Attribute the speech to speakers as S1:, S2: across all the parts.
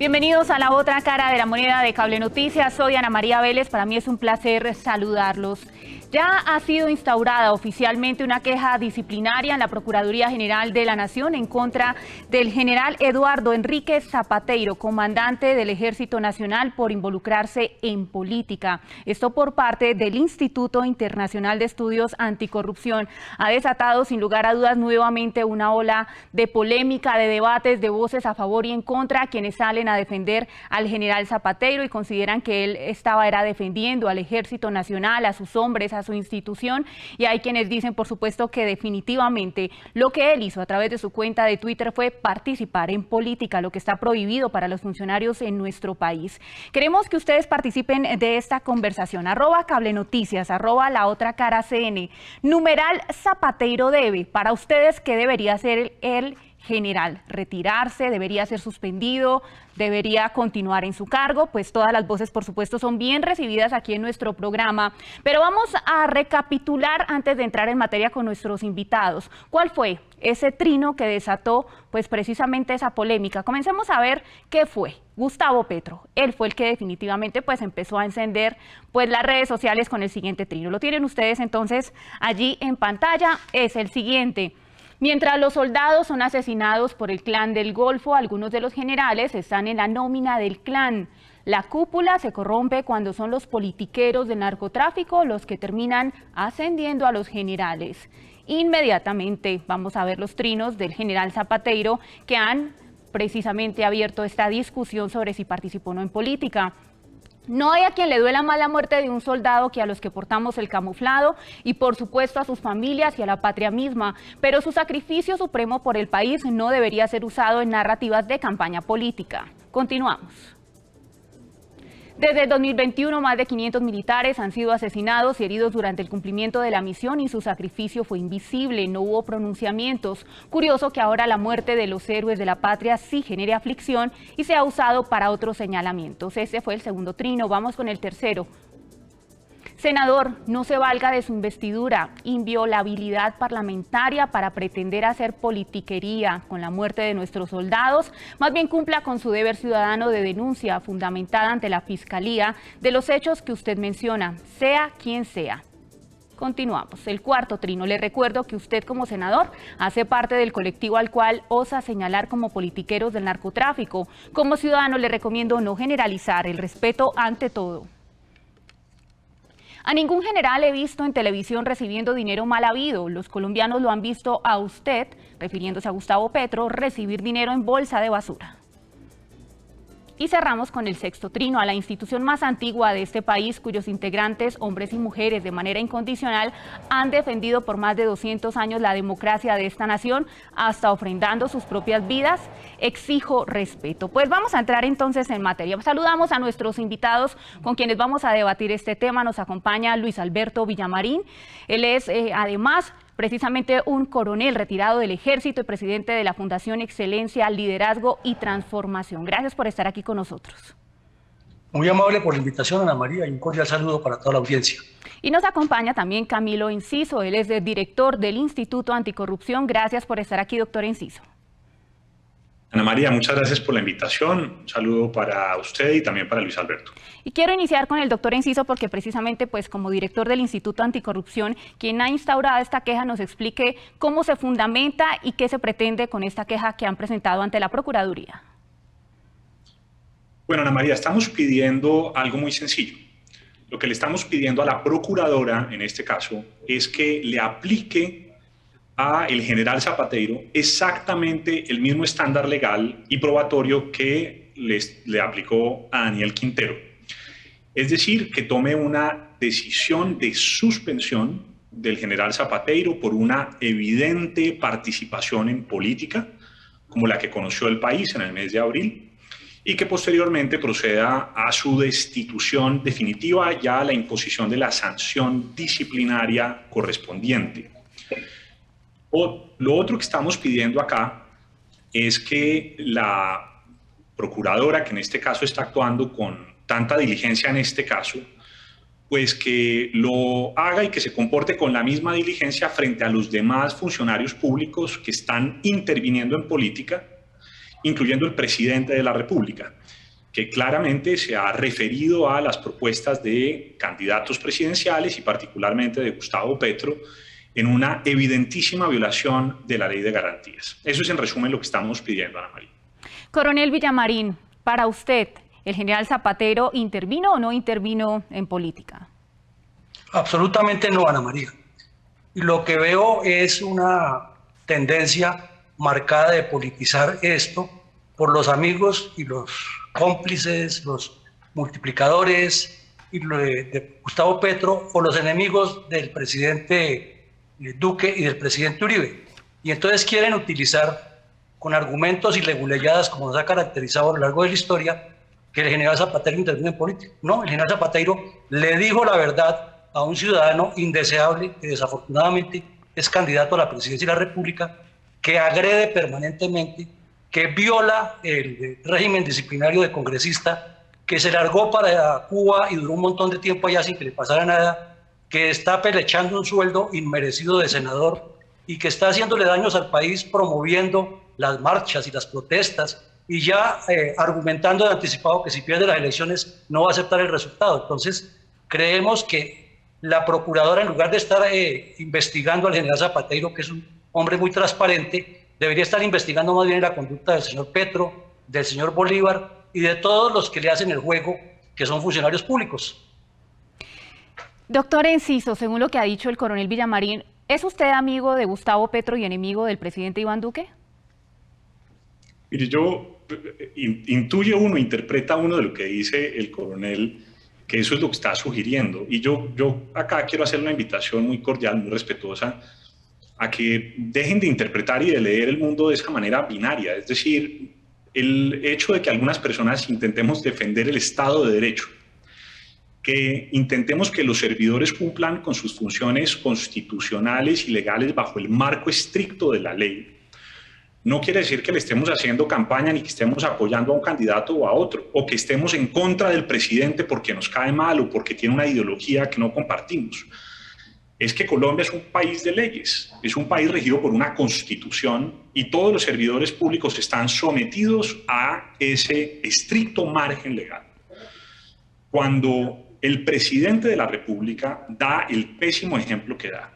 S1: Bienvenidos a la otra cara de la moneda de Cable Noticias. Soy Ana María Vélez. Para mí es un placer saludarlos. Ya ha sido instaurada oficialmente una queja disciplinaria en la Procuraduría General de la Nación en contra del general Eduardo Enrique Zapateiro, comandante del Ejército Nacional, por involucrarse en política. Esto por parte del Instituto Internacional de Estudios Anticorrupción. Ha desatado sin lugar a dudas nuevamente una ola de polémica, de debates, de voces a favor y en contra, quienes salen a defender al general Zapateiro y consideran que él era defendiendo al Ejército Nacional, a sus hombres, a su institución, y hay quienes dicen, por supuesto, que definitivamente lo que él hizo a través de su cuenta de Twitter fue participar en política, lo que está prohibido para los funcionarios en nuestro país. Queremos que ustedes participen de esta conversación. @CableNoticias, @La Otra Cara CN. Numeral Zapateiro debe. Para ustedes, ¿qué debería hacer el general? ¿Retirarse? ¿Debería ser suspendido? ¿Debería continuar en su cargo? Pues todas las voces, por supuesto, son bien recibidas aquí en nuestro programa. Pero vamos a recapitular antes de entrar en materia con nuestros invitados. ¿Cuál fue ese trino que desató pues precisamente esa polémica? Comencemos a ver qué fue. Gustavo Petro, él fue el que definitivamente pues empezó a encender pues las redes sociales con el siguiente trino. Lo tienen ustedes entonces allí en pantalla. Es el siguiente. Mientras los soldados son asesinados por el clan del Golfo, algunos de los generales están en la nómina del clan. La cúpula se corrompe cuando son los politiqueros del narcotráfico los que terminan ascendiendo a los generales. Inmediatamente vamos a ver los trinos del general Zapateiro, que han precisamente abierto esta discusión sobre si participó o no en política. No hay a quien le duela más la muerte de un soldado que a los que portamos el camuflado y por supuesto a sus familias y a la patria misma, pero su sacrificio supremo por el país no debería ser usado en narrativas de campaña política. Continuamos. Desde el 2021, más de 500 militares han sido asesinados y heridos durante el cumplimiento de la misión y su sacrificio fue invisible, no hubo pronunciamientos. Curioso que ahora la muerte de los héroes de la patria sí genere aflicción y sea usado para otros señalamientos. Ese fue el segundo trino. Vamos con el tercero. Senador, no se valga de su investidura, inviolabilidad parlamentaria para pretender hacer politiquería con la muerte de nuestros soldados. Más bien cumpla con su deber ciudadano de denuncia fundamentada ante la Fiscalía de los hechos que usted menciona, sea quien sea. Continuamos. El cuarto trino. Le recuerdo que usted como senador hace parte del colectivo al cual osa señalar como politiqueros del narcotráfico. Como ciudadano le recomiendo no generalizar, el respeto ante todo. A ningún general he visto en televisión recibiendo dinero mal habido. Los colombianos lo han visto a usted, refiriéndose a Gustavo Petro, recibir dinero en bolsa de basura. Y cerramos con el sexto trino, a la institución más antigua de este país, cuyos integrantes, hombres y mujeres, de manera incondicional, han defendido por más de 200 años la democracia de esta nación, hasta ofrendando sus propias vidas. Exijo respeto. Pues vamos a entrar entonces en materia. Saludamos a nuestros invitados con quienes vamos a debatir este tema. Nos acompaña Luis Alberto Villamarín. Él es además precisamente un coronel retirado del Ejército y presidente de la Fundación Excelencia, Liderazgo y Transformación. Gracias por estar aquí con nosotros.
S2: Muy amable por la invitación, Ana María, y un cordial saludo para toda la audiencia.
S1: Y nos acompaña también Camilo Enciso, él es el director del Instituto Anticorrupción. Gracias por estar aquí, doctor Enciso.
S3: Ana María, muchas gracias por la invitación. Un saludo para usted y también para Luis Alberto.
S1: Y quiero iniciar con el doctor Enciso porque precisamente pues como director del Instituto Anticorrupción, quien ha instaurado esta queja, nos explique cómo se fundamenta y qué se pretende con esta queja que han presentado ante la Procuraduría.
S3: Bueno, Ana María, estamos pidiendo algo muy sencillo. Lo que le estamos pidiendo a la Procuradora, en este caso, es que le aplique a el general Zapateiro exactamente el mismo estándar legal y probatorio que le aplicó a Daniel Quintero. Es decir, que tome una decisión de suspensión del general Zapateiro por una evidente participación en política, como la que conoció el país en el mes de abril, y que posteriormente proceda a su destitución definitiva, ya a la imposición de la sanción disciplinaria correspondiente. Lo otro que estamos pidiendo acá es que la procuradora, que en este caso está actuando con tanta diligencia en este caso, pues que lo haga y que se comporte con la misma diligencia frente a los demás funcionarios públicos que están interviniendo en política incluyendo el presidente de la República, que claramente se ha referido a las propuestas de candidatos presidenciales y particularmente de Gustavo Petro en una evidentísima violación de la ley de garantías. Eso es en resumen lo que estamos pidiendo, Ana María.
S1: Coronel Villamarín, para usted, ¿el general Zapatero intervino o no intervino en política?
S2: Absolutamente no, Ana María. Y lo que veo es una tendencia marcada de politizar esto por los amigos y los cómplices, los multiplicadores de Gustavo Petro o los enemigos del presidente Duque y del presidente Uribe. Y entonces quieren utilizar con argumentos y leguleyadas, como nos ha caracterizado a lo largo de la historia, que el general Zapatero intervino en política. No, el general Zapatero le dijo la verdad a un ciudadano indeseable que desafortunadamente es candidato a la presidencia de la República, que agrede permanentemente, que viola el régimen disciplinario de congresista, que se largó para Cuba y duró un montón de tiempo allá sin que le pasara nada, que está pelechando un sueldo inmerecido de senador y que está haciéndole daños al país promoviendo las marchas y las protestas y ya argumentando de anticipado que si pierde las elecciones no va a aceptar el resultado. Entonces, creemos que la procuradora, en lugar de estar investigando al general Zapatero, que es un hombre muy transparente, debería estar investigando más bien la conducta del señor Petro, del señor Bolívar y de todos los que le hacen el juego, que son funcionarios públicos.
S1: Doctor Enciso, según lo que ha dicho el coronel Villamarín, ¿es usted amigo de Gustavo Petro y enemigo del presidente Iván Duque?
S3: Mire, yo intuye uno, interpreta uno de lo que dice el coronel, que eso es lo que está sugiriendo. Y yo acá quiero hacer una invitación muy cordial, muy respetuosa, a que dejen de interpretar y de leer el mundo de esa manera binaria. Es decir, el hecho de que algunas personas intentemos defender el Estado de Derecho, que intentemos que los servidores cumplan con sus funciones constitucionales y legales bajo el marco estricto de la ley, no quiere decir que le estemos haciendo campaña ni que estemos apoyando a un candidato o a otro, o que estemos en contra del presidente porque nos cae mal o porque tiene una ideología que no compartimos. Es que Colombia es un país de leyes, es un país regido por una constitución y todos los servidores públicos están sometidos a ese estricto margen legal. Cuando el presidente de la República da el pésimo ejemplo que da,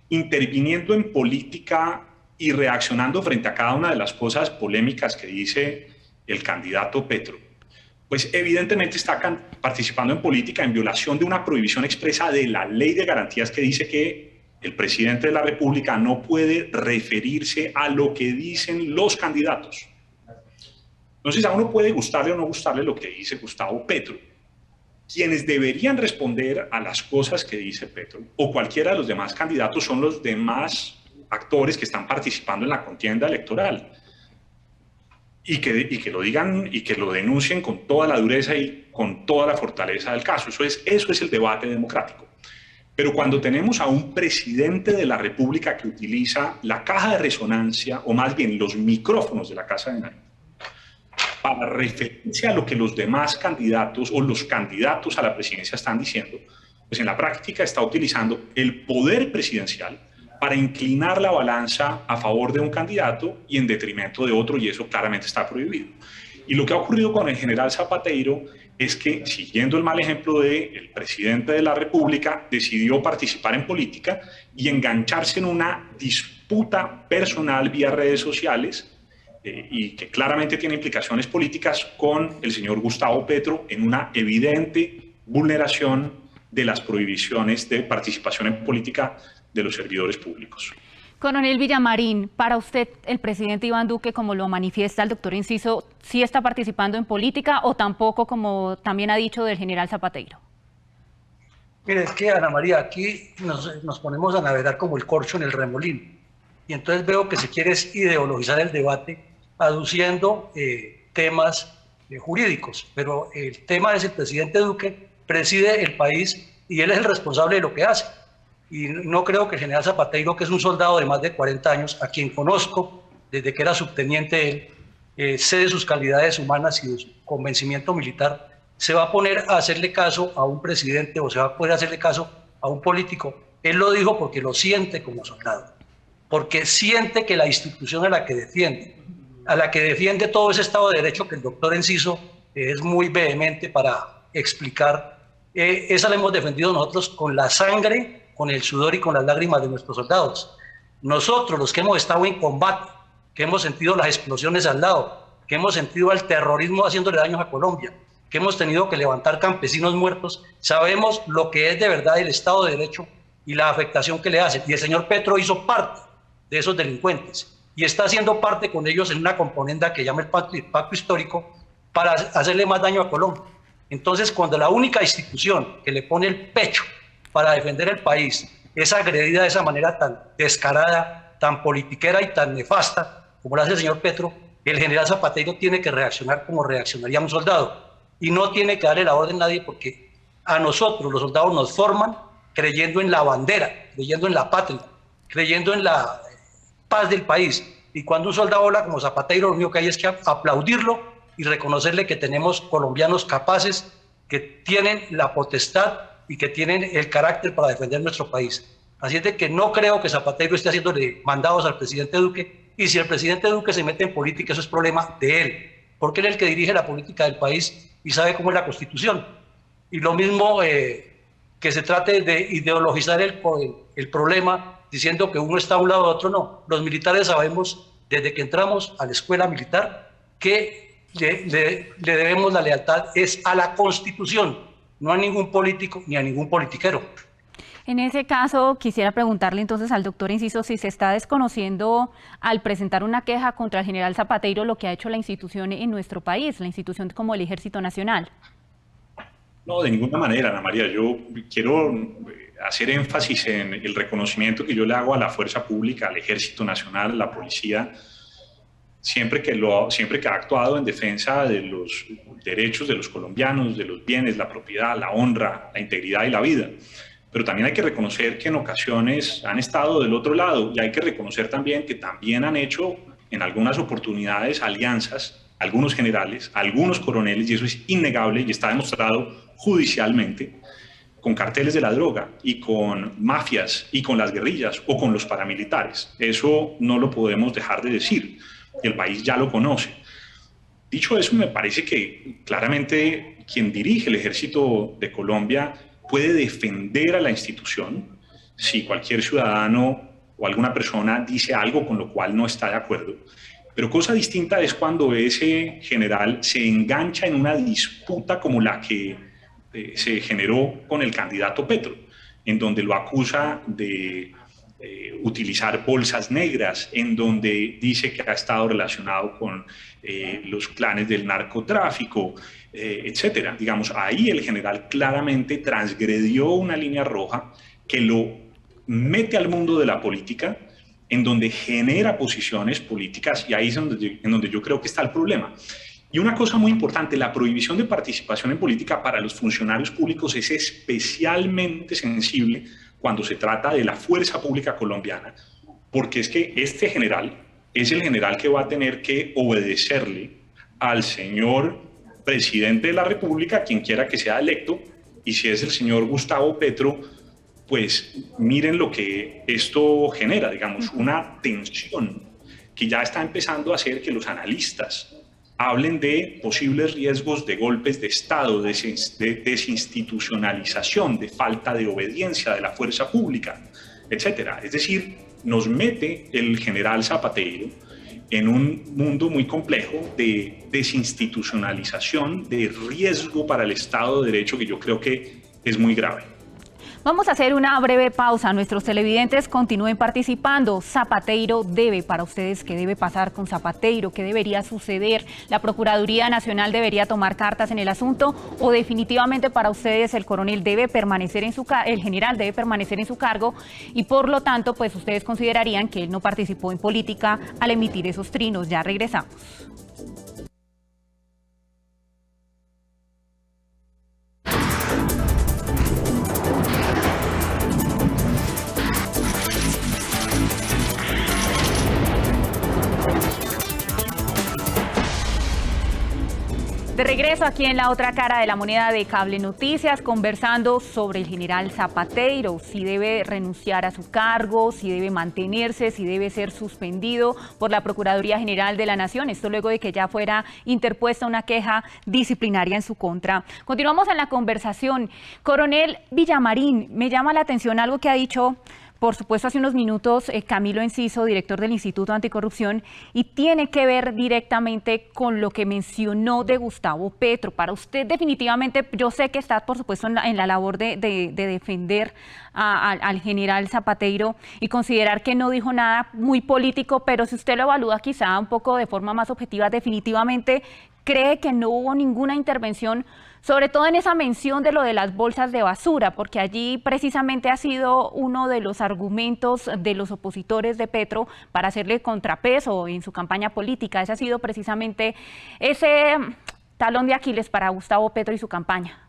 S3: interviniendo en política y reaccionando frente a cada una de las cosas polémicas que dice el candidato Petro, pues evidentemente está participando en política en violación de una prohibición expresa de la ley de garantías que dice que el presidente de la República no puede referirse a lo que dicen los candidatos. Entonces a uno puede gustarle o no gustarle lo que dice Gustavo Petro. Quienes deberían responder a las cosas que dice Petro o cualquiera de los demás candidatos son los demás actores que están participando en la contienda electoral y que lo digan y que lo denuncien con toda la dureza y con toda la fortaleza del caso. Eso es el debate democrático. Pero cuando tenemos a un presidente de la República que utiliza la caja de resonancia, o más bien los micrófonos de la Casa de Nariño, para referirse a lo que los demás candidatos o los candidatos a la presidencia están diciendo, pues en la práctica está utilizando el poder presidencial para inclinar la balanza a favor de un candidato y en detrimento de otro, y eso claramente está prohibido. Y lo que ha ocurrido con el general Zapatero es que, siguiendo el mal ejemplo del presidente de la República, decidió participar en política y engancharse en una disputa personal vía redes sociales y que claramente tiene implicaciones políticas con el señor Gustavo Petro en una evidente vulneración de las prohibiciones de participación en política de los servidores públicos.
S1: Coronel Villamarín, para usted, el presidente Iván Duque, como lo manifiesta el doctor Enciso, ¿sí está participando en política o tampoco, como también ha dicho del general Zapatero?
S2: Mire, es que, Ana María, aquí nos ponemos a navegar como el corcho en el remolino. Y entonces veo que se quiere ideologizar el debate aduciendo temas jurídicos. Pero el tema es el presidente Duque preside el país y él es el responsable de lo que hace. Y no creo que el general Zapatero, que es un soldado de más de 40 años, a quien conozco desde que era subteniente él, sé de sus calidades humanas y de su convencimiento militar, se va a poner a hacerle caso a un presidente o se va a poder hacerle caso a un político. Él lo dijo porque lo siente como soldado, porque siente que la institución a la que defiende a la que defiende todo ese Estado de Derecho que el doctor Enciso es muy vehemente para explicar, esa la hemos defendido nosotros con la sangre, con el sudor y con las lágrimas de nuestros soldados. Nosotros, los que hemos estado en combate, que hemos sentido las explosiones al lado, que hemos sentido el terrorismo haciéndole daños a Colombia, que hemos tenido que levantar campesinos muertos, sabemos lo que es de verdad el Estado de Derecho y la afectación que le hace. Y el señor Petro hizo parte de esos delincuentes y está haciendo parte con ellos en una componenda que llama el pacto histórico para hacerle más daño a Colombia. Entonces, cuando la única institución que le pone el pecho para defender el país es agredida de esa manera tan descarada, tan politiquera y tan nefasta como lo hace el señor Petro, el general Zapatero tiene que reaccionar como reaccionaría un soldado y no tiene que darle la orden a nadie, porque a nosotros los soldados nos forman creyendo en la bandera, creyendo en la patria, creyendo en la paz del país. Y cuando un soldado habla como Zapatero, lo único que hay es que aplaudirlo y reconocerle que tenemos colombianos capaces, que tienen la potestad y que tienen el carácter para defender nuestro país. Así es de que no creo que Zapatero esté haciéndole mandados al presidente Duque, y si el presidente Duque se mete en política, eso es problema de él, porque él es el que dirige la política del país y sabe cómo es la Constitución. Y lo mismo que se trate de ideologizar el problema diciendo que uno está a un lado de otro, no. Los militares sabemos desde que entramos a la escuela militar que le debemos la lealtad es a la Constitución, no a ningún político ni a ningún politiquero.
S1: En ese caso, quisiera preguntarle entonces al doctor Enciso si se está desconociendo al presentar una queja contra el general Zapatero lo que ha hecho la institución en nuestro país, la institución como el Ejército Nacional.
S3: No, de ninguna manera, Ana María. Yo quiero hacer énfasis en el reconocimiento que yo le hago a la fuerza pública, al Ejército Nacional, a la policía, siempre que ha actuado en defensa de los derechos de los colombianos, de los bienes, la propiedad, la honra, la integridad y la vida. Pero también hay que reconocer que en ocasiones han estado del otro lado, y hay que reconocer también que también han hecho en algunas oportunidades alianzas, algunos generales, algunos coroneles, y eso es innegable y está demostrado judicialmente, con carteles de la droga y con mafias y con las guerrillas o con los paramilitares. Eso no lo podemos dejar de decir, y el país ya lo conoce. Dicho eso, me parece que claramente quien dirige el Ejército de Colombia puede defender a la institución si cualquier ciudadano o alguna persona dice algo con lo cual no está de acuerdo. Pero cosa distinta es cuando ese general se engancha en una disputa como la que se generó con el candidato Petro, en donde lo acusa de utilizar bolsas negras, en donde dice que ha estado relacionado con los planes del narcotráfico, etcétera. Digamos, ahí el general claramente transgredió una línea roja que lo mete al mundo de la política, en donde genera posiciones políticas, y ahí es en donde yo creo que está el problema. Y una cosa muy importante, la prohibición de participación en política para los funcionarios públicos es especialmente sensible cuando se trata de la fuerza pública colombiana, porque es que este general es el general que va a tener que obedecerle al señor presidente de la República, quien quiera que sea electo, y si es el señor Gustavo Petro, pues miren lo que esto genera, digamos, una tensión que ya está empezando a hacer que los analistas hablen de posibles riesgos de golpes de Estado, de desinstitucionalización, de falta de obediencia de la fuerza pública, etcétera. Es decir, nos mete el general Zapatero en un mundo muy complejo de desinstitucionalización, de riesgo para el Estado de Derecho, que yo creo que es muy grave.
S1: Vamos a hacer una breve pausa. Nuestros televidentes continúen participando. Zapatero debe, para ustedes, ¿qué debe pasar con Zapatero? ¿Qué debería suceder? ¿La Procuraduría Nacional debería tomar cartas en el asunto? ¿O definitivamente para ustedes el coronel debe permanecer el general debe permanecer en su cargo? Y por lo tanto, pues ustedes considerarían que él no participó en política al emitir esos trinos. Ya regresamos. De regreso aquí en la otra cara de la moneda de Cable Noticias, conversando sobre el general Zapateiro, si debe renunciar a su cargo, si debe mantenerse, si debe ser suspendido por la Procuraduría General de la Nación. Esto luego de que ya fuera interpuesta una queja disciplinaria en su contra. Continuamos en la conversación. Coronel Villamarín, me llama la atención algo que ha dicho, por supuesto, hace unos minutos Camilo Enciso, director del Instituto Anticorrupción, y tiene que ver directamente con lo que mencionó de Gustavo Petro. Para usted, definitivamente, yo sé que está, por supuesto, en la labor de defender al general Zapateiro y considerar que no dijo nada muy político, pero si usted lo evalúa quizá un poco de forma más objetiva, definitivamente cree que no hubo ninguna intervención, sobre todo en esa mención de lo de las bolsas de basura, porque allí precisamente ha sido uno de los argumentos de los opositores de Petro para hacerle contrapeso en su campaña política. Ese ha sido precisamente ese talón de Aquiles para Gustavo Petro y su campaña.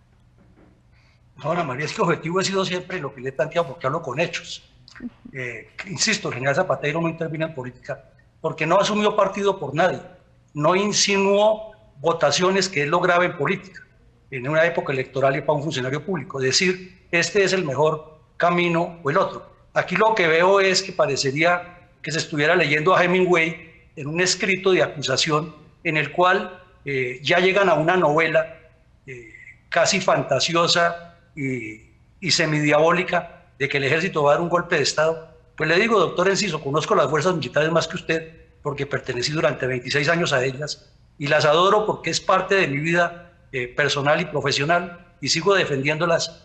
S2: No, Ana María, es que el objetivo ha sido siempre lo que le he planteado, porque hablo con hechos. Insisto, el general Zapateiro no intervino en política porque no asumió partido por nadie, no insinuó votaciones, que es lo grave en política, en una época electoral y para un funcionario público, decir, este es el mejor camino o el otro. Aquí lo que veo es que parecería que se estuviera leyendo a Hemingway en un escrito de acusación en el cual ya llegan a una novela casi fantasiosa y semidiabólica de que el ejército va a dar un golpe de Estado. Pues le digo, doctor Enciso, conozco las fuerzas militares más que usted, porque pertenecí durante 26 años a ellas, y las adoro porque es parte de mi vida personal y profesional, y sigo defendiéndolas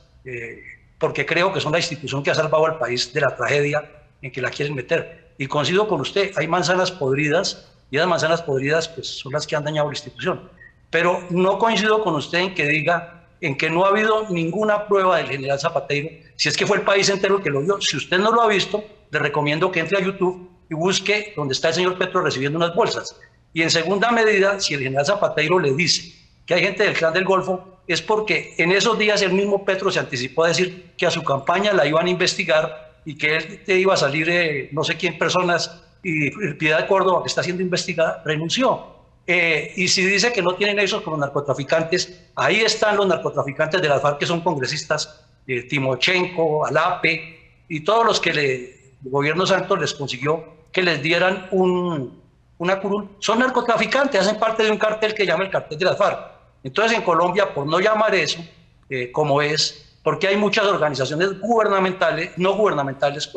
S2: porque creo que son la institución que ha salvado al país de la tragedia en que la quieren meter. Y coincido con usted, hay manzanas podridas, y esas manzanas podridas pues, son las que han dañado la institución. Pero no coincido con usted en que diga en que no ha habido ninguna prueba del general Zapateiro, si es que fue el país entero el que lo vio. Si usted no lo ha visto, le recomiendo que entre a YouTube y busque donde está el señor Petro recibiendo unas bolsas. Y en segunda medida, si el general Zapateiro le dice que hay gente del Clan del Golfo, es porque en esos días el mismo Petro se anticipó a decir que a su campaña la iban a investigar y que él iba a salir no sé quién personas, y Piedad Córdoba, que está siendo investigada, renunció. Y si dice que no tienen nexos con los narcotraficantes, ahí están los narcotraficantes de las FARC que son congresistas, Timochenko, Alape y todos los que el gobierno Santos les consiguió que les dieran una curul, son narcotraficantes, hacen parte de un cartel que llama el cartel de las FARC. Entonces en Colombia, por no llamar eso como es, porque hay muchas organizaciones gubernamentales, no gubernamentales,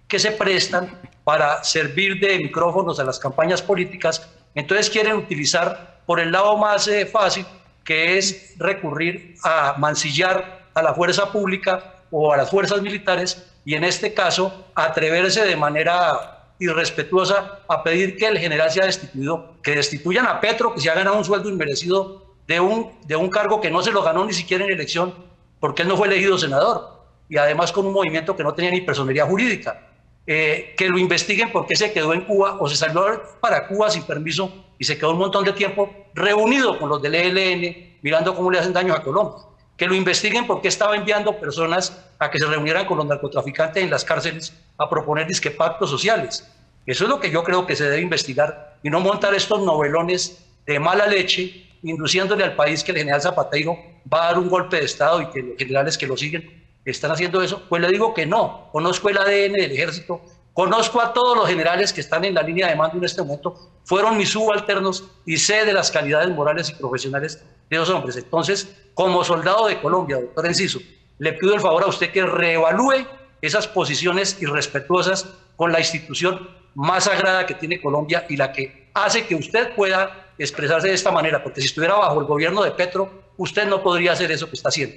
S2: que se prestan para servir de micrófonos a las campañas políticas, entonces quieren utilizar por el lado más fácil, que es recurrir a mancillar a la fuerza pública o a las fuerzas militares, y en este caso atreverse de manera irrespetuosa a pedir que el general sea destituido, que destituyan a Petro, que se ha ganado un sueldo inmerecido de un cargo que no se lo ganó ni siquiera en elección, porque él no fue elegido senador, y además con un movimiento que no tenía ni personería jurídica. Que lo investiguen porque se quedó en Cuba o se salió para Cuba sin permiso y se quedó un montón de tiempo reunido con los del ELN mirando cómo le hacen daño a Colombia. Que lo investiguen porque estaba enviando personas a que se reunieran con los narcotraficantes en las cárceles a proponer disque pactos sociales. Eso es lo que yo creo que se debe investigar y no montar estos novelones de mala leche induciéndole al país que el general Zapateiro va a dar un golpe de Estado y que los generales que lo siguen están haciendo eso. Pues le digo que no. Conozco el ADN del ejército, conozco a todos los generales que están en la línea de mando en este momento, fueron mis subalternos y sé de las calidades morales y profesionales de esos hombres. Entonces, como soldado de Colombia, doctor Enciso, le pido el favor a usted que reevalúe esas posiciones irrespetuosas con la institución más sagrada que tiene Colombia y la que hace que usted pueda expresarse de esta manera, porque si estuviera bajo el gobierno de Petro, usted no podría hacer eso que está haciendo.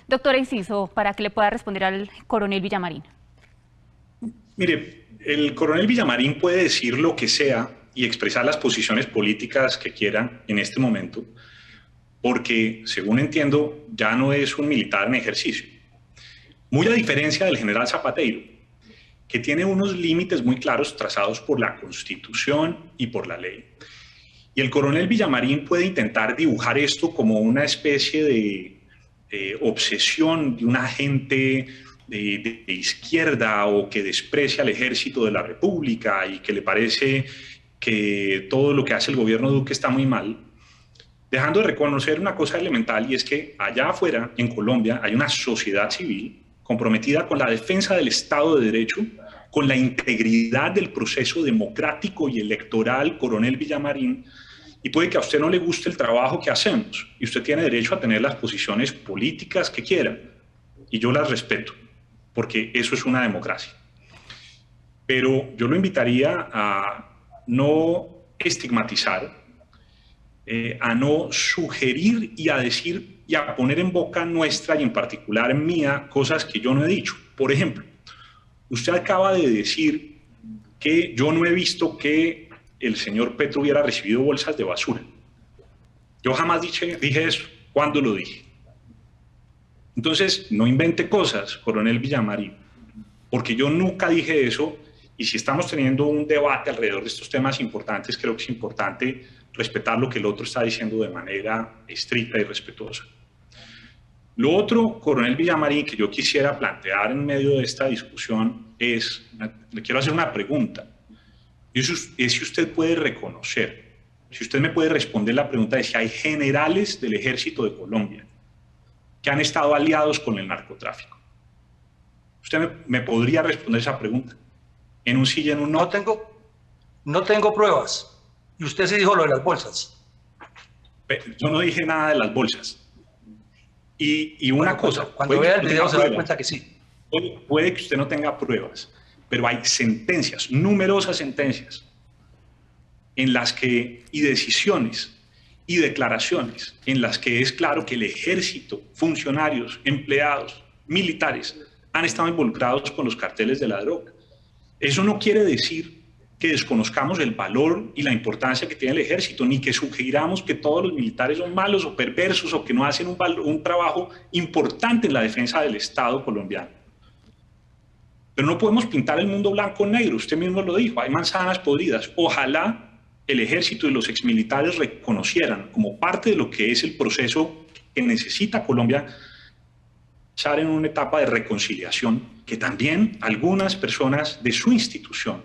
S1: Doctor Enciso, para que le pueda responder al coronel Villamarín.
S3: Mire, el coronel Villamarín puede decir lo que sea y expresar las posiciones políticas que quiera en este momento, porque, según entiendo, ya no es un militar en ejercicio. Muy a diferencia del general Zapateiro, que tiene unos límites muy claros trazados por la Constitución y por la ley. Y el coronel Villamarín puede intentar dibujar esto como una especie de obsesión de un agente de izquierda o que desprecia al ejército de la República y que le parece que todo lo que hace el gobierno Duque está muy mal. dejando de reconocer una cosa elemental, y es que allá afuera, en Colombia, hay una sociedad civil comprometida con la defensa del Estado de Derecho, con la integridad del proceso democrático y electoral, coronel Villamarín, y puede que a usted no le guste el trabajo que hacemos, y usted tiene derecho a tener las posiciones políticas que quiera, y yo las respeto, porque eso es una democracia. Pero yo lo invitaría a no estigmatizar, a no sugerir y a decir y a poner en boca nuestra y en particular mía cosas que yo no he dicho. Por ejemplo, usted acaba de decir que yo no he visto que el señor Petro hubiera recibido bolsas de basura. Yo jamás dije eso. ¿Cuándo lo dije? Entonces, no invente cosas, coronel Villamarín, porque yo nunca dije eso, y si estamos teniendo un debate alrededor de estos temas importantes, creo que es importante respetar lo que el otro está diciendo de manera estricta y respetuosa. Lo otro, coronel Villamarín, que yo quisiera plantear en medio de esta discusión es, le quiero hacer una pregunta, es si usted puede reconocer, si usted me puede responder la pregunta de si hay generales del Ejército de Colombia que han estado aliados con el narcotráfico. ¿Usted me podría responder esa pregunta? ¿En un sí y en un no?
S2: No tengo pruebas. Y usted sí dijo lo de las bolsas.
S3: Yo no dije nada de las bolsas. Y una cosa...
S2: Cuando vea el video se va a dar cuenta que sí.
S3: Puede que usted no tenga pruebas, pero hay sentencias, numerosas sentencias, en las que, y decisiones y declaraciones, en las que es claro que el ejército, funcionarios, empleados, militares, han estado involucrados con los carteles de la droga. Eso no quiere decir que desconozcamos el valor y la importancia que tiene el ejército, ni que sugiramos que todos los militares son malos o perversos o que no hacen un trabajo importante en la defensa del Estado colombiano. Pero no podemos pintar el mundo blanco o negro, usted mismo lo dijo, hay manzanas podridas. Ojalá el ejército y los exmilitares reconocieran como parte de lo que es el proceso que necesita Colombia estar en una etapa de reconciliación, que también algunas personas de su institución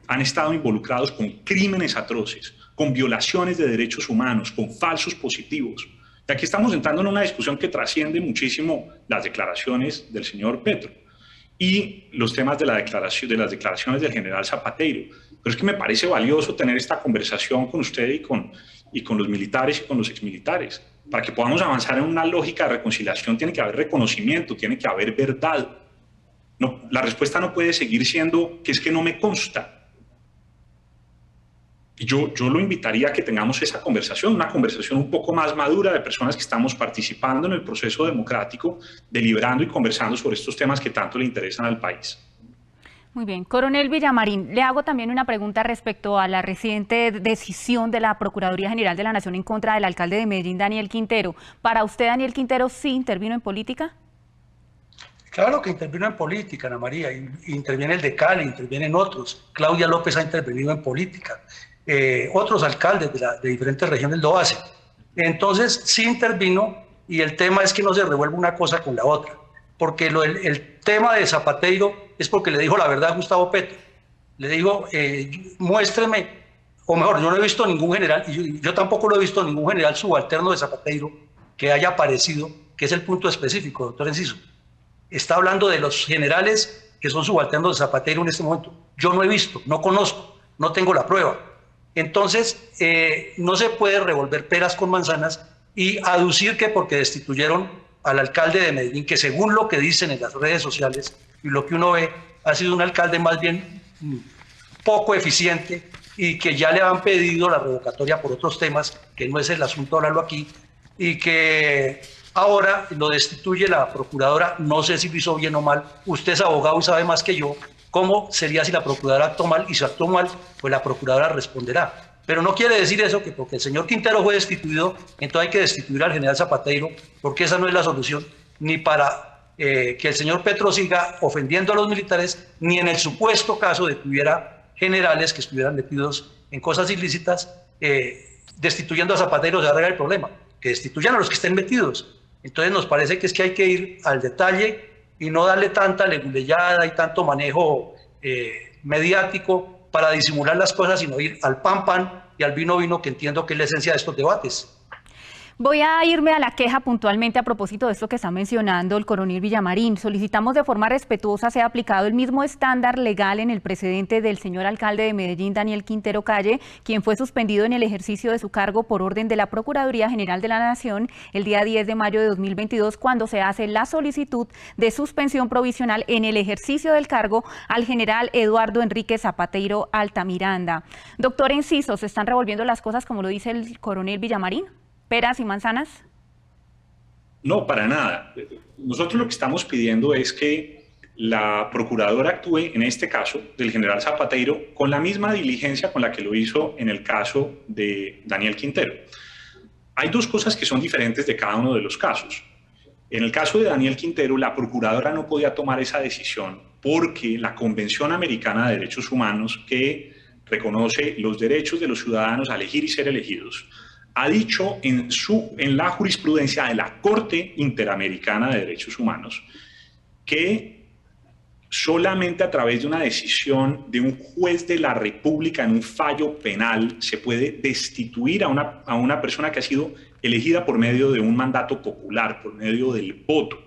S3: han estado involucrados con crímenes atroces, con violaciones de derechos humanos, con falsos positivos. Y aquí estamos entrando en una discusión que trasciende muchísimo las declaraciones del señor Petro y los temas de las declaraciones del general Zapatero. Pero es que me parece valioso tener esta conversación con usted y con los militares y con los exmilitares. Para que podamos avanzar en una lógica de reconciliación tiene que haber reconocimiento, tiene que haber verdad. No, la respuesta no puede seguir siendo que es que no me consta. Yo lo invitaría a que tengamos esa conversación, una conversación un poco más madura de personas que estamos participando en el proceso democrático, deliberando y conversando sobre estos temas que tanto le interesan al país.
S1: Muy bien. Coronel Villamarín, le hago también una pregunta respecto a la reciente decisión de la Procuraduría General de la Nación en contra del alcalde de Medellín, Daniel Quintero. ¿Para usted, Daniel Quintero, sí intervino en política?
S2: Claro que intervino en política, Ana María. Interviene el de Cali, intervienen otros. Claudia López ha intervenido en política. Otros alcaldes de diferentes regiones lo hacen. Entonces, sí intervino, y el tema es que no se revuelva una cosa con la otra. Porque el tema de Zapatero es porque le dijo la verdad a Gustavo Petro. Le dijo, muéstreme, o mejor, yo no he visto ningún general, y yo tampoco lo he visto ningún general subalterno de Zapatero que haya aparecido, que es el punto específico, doctor Enciso. Está hablando de los generales que son subalternos de Zapatero en este momento. Yo no he visto, no conozco, no tengo la prueba. Entonces, no se puede revolver peras con manzanas y aducir que porque destituyeron al alcalde de Medellín, que según lo que dicen en las redes sociales y lo que uno ve, ha sido un alcalde más bien poco eficiente y que ya le han pedido la revocatoria por otros temas, que no es el asunto hablarlo aquí, y que ahora lo destituye la procuradora. No sé si lo hizo bien o mal, usted es abogado y sabe más que yo cómo sería si la procuradora actuó mal, y si actuó mal, pues la procuradora responderá. Pero no quiere decir eso que porque el señor Quintero fue destituido, entonces hay que destituir al general Zapatero, porque esa no es la solución, ni para que el señor Petro siga ofendiendo a los militares, ni en el supuesto caso de que hubiera generales que estuvieran metidos en cosas ilícitas, destituyendo a Zapatero se arregla el problema, que destituyan a los que estén metidos. Entonces nos parece que es que hay que ir al detalle y no darle tanta leguleyada y tanto manejo mediático para disimular las cosas, sino ir al pan pan y al vino vino, que entiendo que es la esencia de estos debates.
S1: Voy a irme a la queja puntualmente a propósito de esto que está mencionando el coronel Villamarín. Solicitamos de forma respetuosa sea aplicado el mismo estándar legal en el precedente del señor alcalde de Medellín, Daniel Quintero Calle, quien fue suspendido en el ejercicio de su cargo por orden de la Procuraduría General de la Nación el día 10 de mayo de 2022, cuando se hace la solicitud de suspensión provisional en el ejercicio del cargo al general Eduardo Enrique Zapateiro Altamiranda. Doctor Enciso, ¿se están revolviendo las cosas como lo dice el coronel Villamarín? ¿Peras y manzanas?
S3: No, para nada. Nosotros lo que estamos pidiendo es que la procuradora actúe en este caso del general Zapateiro con la misma diligencia con la que lo hizo en el caso de Daniel Quintero. Hay dos cosas que son diferentes de cada uno de los casos. En el caso de Daniel Quintero, la procuradora no podía tomar esa decisión porque la Convención Americana de Derechos Humanos, que reconoce los derechos de los ciudadanos a elegir y ser elegidos, ha dicho en la jurisprudencia de la Corte Interamericana de Derechos Humanos que solamente a través de una decisión de un juez de la República en un fallo penal se puede destituir a una persona que ha sido elegida por medio de un mandato popular, por medio del voto.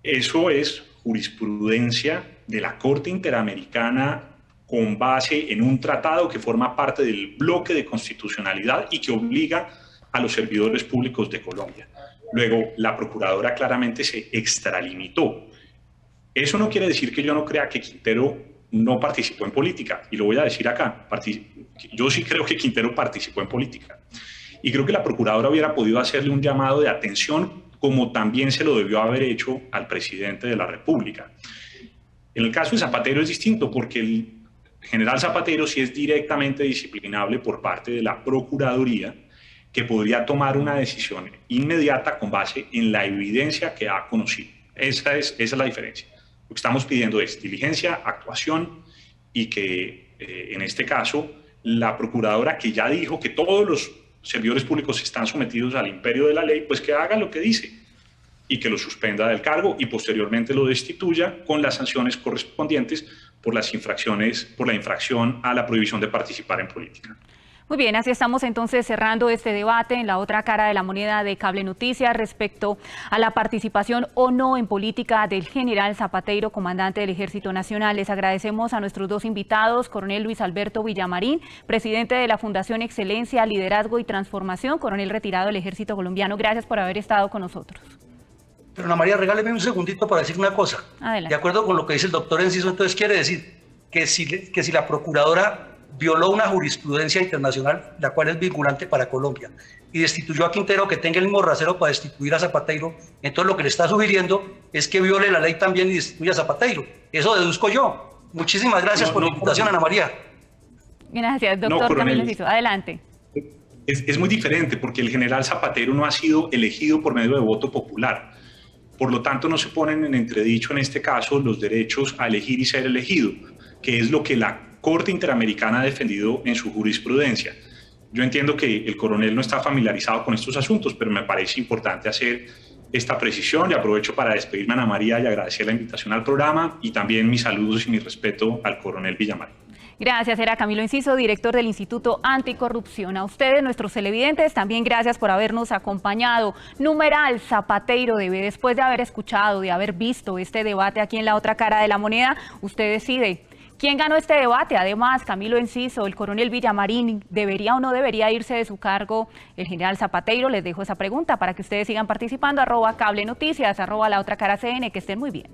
S3: Eso es jurisprudencia de la Corte Interamericana con base en un tratado que forma parte del bloque de constitucionalidad y que obliga a los servidores públicos de Colombia. Luego, la procuradora claramente se extralimitó. Eso no quiere decir que yo no crea que Quintero no participó en política, y lo voy a decir acá. Yo sí creo que Quintero participó en política. Y creo que la procuradora hubiera podido hacerle un llamado de atención, como también se lo debió haber hecho al presidente de la República. En el caso de Zapateiro es distinto, porque el general Zapateiro sí es directamente disciplinable por parte de la Procuraduría, que podría tomar una decisión inmediata con base en la evidencia que ha conocido. Esa es la diferencia. Lo que estamos pidiendo es diligencia, actuación y que en este caso la Procuradora, que ya dijo que todos los servidores públicos están sometidos al imperio de la ley, pues que haga lo que dice y que lo suspenda del cargo y posteriormente lo destituya con las sanciones correspondientes por las infracciones, por la infracción a la prohibición de participar en política.
S1: Muy bien, así estamos entonces cerrando este debate en la otra cara de la moneda de Cable Noticias respecto a la participación o no en política del general Zapateiro, comandante del Ejército Nacional. Les agradecemos a nuestros dos invitados, coronel Luis Alberto Villamarín, presidente de la Fundación Excelencia, Liderazgo y Transformación, coronel retirado del Ejército Colombiano. Gracias por haber estado con nosotros.
S2: Pero Ana María, regáleme un segundito para decir una cosa.
S1: Adelante.
S2: De acuerdo con lo que dice el doctor Enciso, entonces quiere decir que si la Procuradora violó una jurisprudencia internacional, la cual es vinculante para Colombia, y destituyó a Quintero, que tenga el mismo rasero para destituir a Zapateiro, entonces lo que le está sugiriendo es que viole la ley también y destituya a Zapateiro. Eso deduzco yo. Muchísimas gracias por la invitación, Ana María.
S1: Gracias, doctor Camilo Enciso. Adelante.
S3: Es muy diferente porque el general Zapateiro no ha sido elegido por medio de voto popular. Por lo tanto, no se ponen en entredicho en este caso los derechos a elegir y ser elegido, que es lo que la Corte Interamericana ha defendido en su jurisprudencia. Yo entiendo que el coronel no está familiarizado con estos asuntos, pero me parece importante hacer esta precisión y aprovecho para despedirme a Ana María y agradecer la invitación al programa y también mis saludos y mi respeto al coronel Villamarín.
S1: Gracias, era Camilo Enciso, director del Instituto Anticorrupción. A ustedes, nuestros televidentes, también gracias por habernos acompañado. Numeral Zapateiro debe, después de haber escuchado, de haber visto este debate aquí en la otra cara de la moneda, usted decide. ¿Quién ganó este debate? Además, Camilo Enciso, el coronel Villamarín, ¿debería o no debería irse de su cargo el general Zapateiro? Les dejo esa pregunta para que ustedes sigan participando. @Cable Noticias, @La Otra Cara CN, que estén muy bien.